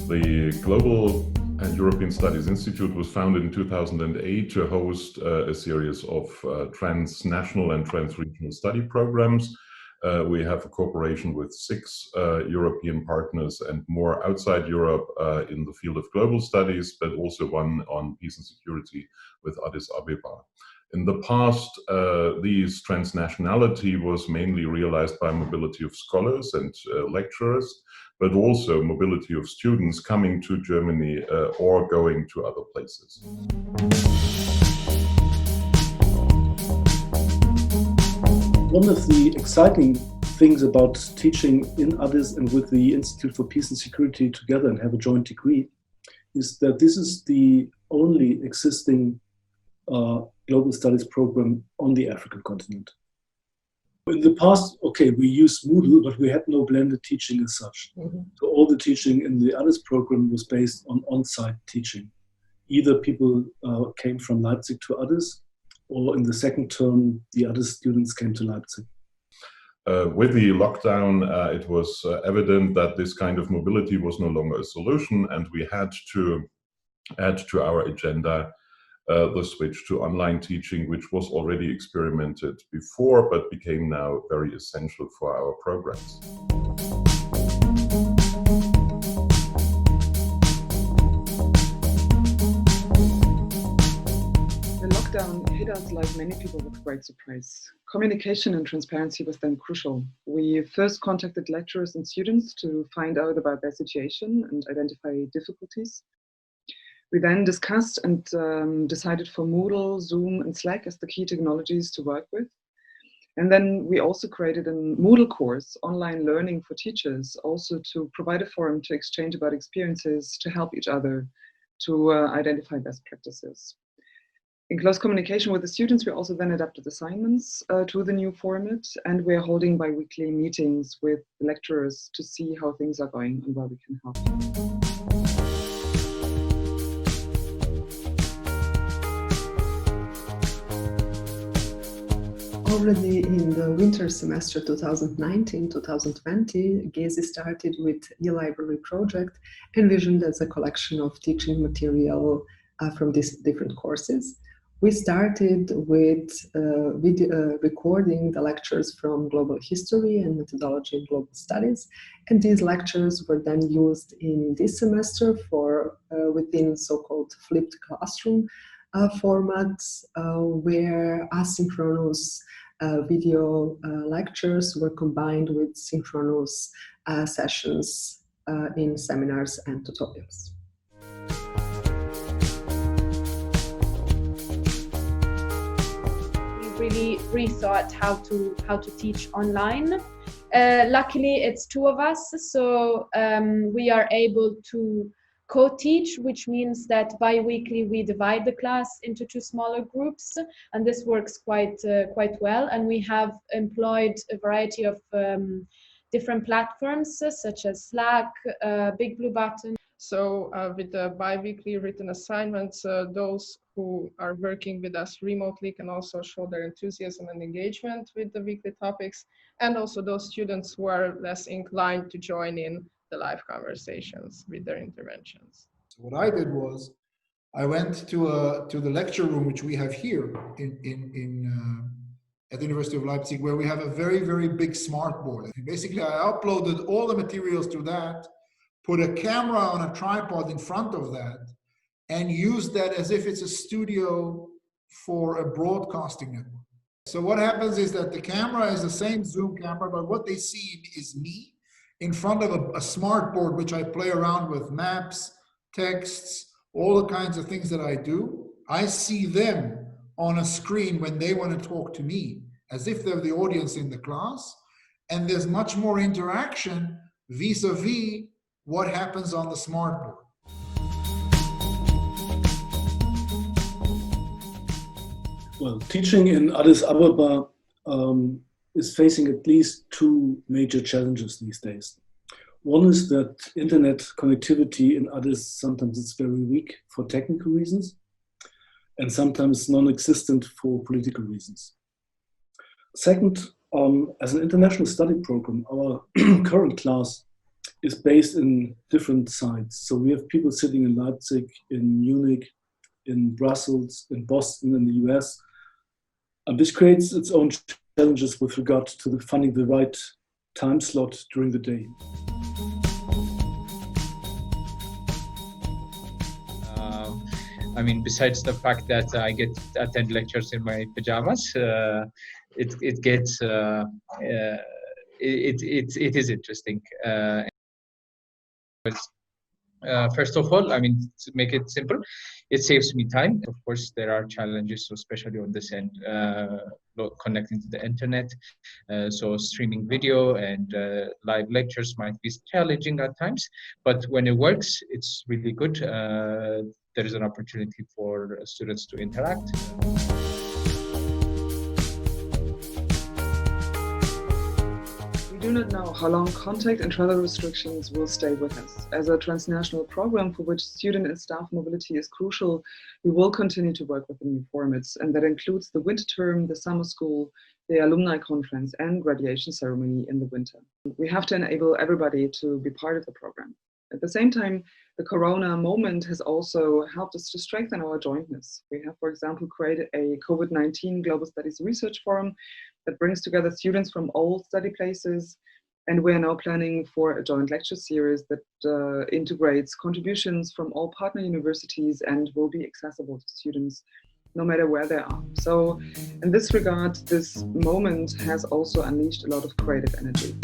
The Global and European Studies Institute was founded in 2008 to host a series of transnational and transregional study programs. We have a cooperation with 6 European partners and more outside Europe in the field of global studies, but also one on peace and security with Addis Ababa. In the past, this transnationality was mainly realized by mobility of scholars and lecturers, but also mobility of students coming to Germany or going to other places. One of the exciting things about teaching in Addis and with the Institute for Peace and Security together and have a joint degree is that this is the only existing global studies program on the African continent. In the past, okay, we used Moodle, but we had no blended teaching as such. So all the teaching in the Addis program was based on on-site teaching. Either people came from Leipzig to Addis, or in the second term, the Addis students came to Leipzig. With the lockdown, it was evident that this kind of mobility was no longer a solution, and we had to add to our agenda the switch to online teaching, which was already experimented before, but became now very essential for our programs. The lockdown hit us like many people with great surprise. Communication and transparency was then crucial. We first contacted lecturers and students to find out about their situation and identify difficulties. We then discussed and decided for Moodle, Zoom, and Slack as the key technologies to work with. And then we also created a Moodle course, online learning for teachers, also to provide a forum to exchange about experiences, to help each other, to identify best practices. In close communication with the students, we also then adapted assignments to the new format, and we're holding bi-weekly meetings with lecturers to see how things are going and where we can help. Already in the winter semester 2019-2020, GESI started with e-library project envisioned as a collection of teaching material from these different courses. We started with recording the lectures from global history and methodology in global studies, and these lectures were then used in this semester for within so-called flipped classroom formats where asynchronous video lectures were combined with synchronous sessions in seminars and tutorials. We really rethought how to teach online. Luckily, it's 2 of us, so we are able to co-teach, which means that bi-weekly we divide the class into 2 smaller groups, and this works quite well. And we have employed a variety of different platforms such as Slack, Big Blue Button. So with the bi-weekly written assignments, those who are working with us remotely can also show their enthusiasm and engagement with the weekly topics, and also those students who are less inclined to join in the live conversations with their interventions. So what I did was, I went to the lecture room, which we have here at the University of Leipzig, where we have a very, very big smart board. Basically, I uploaded all the materials to that, put a camera on a tripod in front of that, and used that as if it's a studio for a broadcasting network. So what happens is that the camera is the same Zoom camera, but what they see is me in front of a smart board, which I play around with maps, texts, all the kinds of things that I do. I see them on a screen when they want to talk to me, as if they're the audience in the class. And there's much more interaction vis-a-vis what happens on the smart board. Well, teaching in Addis Ababa is facing at least 2 major challenges these days. One is that internet connectivity in Addis, sometimes it's very weak for technical reasons, and sometimes non-existent for political reasons. Second, as an international study program, our current class is based in different sites. So we have people sitting in Leipzig, in Munich, in Brussels, in Boston, in the US. And this creates its own challenges with regard to finding the right time slot during the day. I mean, besides the fact that I get to attend lectures in my pajamas, it is interesting. First of all, I mean, to make it simple, it saves me time. Of course, there are challenges, especially on this end, connecting to the internet. So streaming video and live lectures might be challenging at times, but when it works, it's really good. There is an opportunity for students to interact. We do not know how long contact and travel restrictions will stay with us. As a transnational program for which student and staff mobility is crucial, we will continue to work with the new formats, and that includes the winter term, the summer school, the alumni conference, and graduation ceremony in the winter. We have to enable everybody to be part of the program. At the same time, the Corona moment has also helped us to strengthen our jointness. We have, for example, created a COVID-19 Global Studies Research Forum that brings together students from all study places, and we are now planning for a joint lecture series that integrates contributions from all partner universities and will be accessible to students no matter where they are. So in this regard, this moment has also unleashed a lot of creative energy.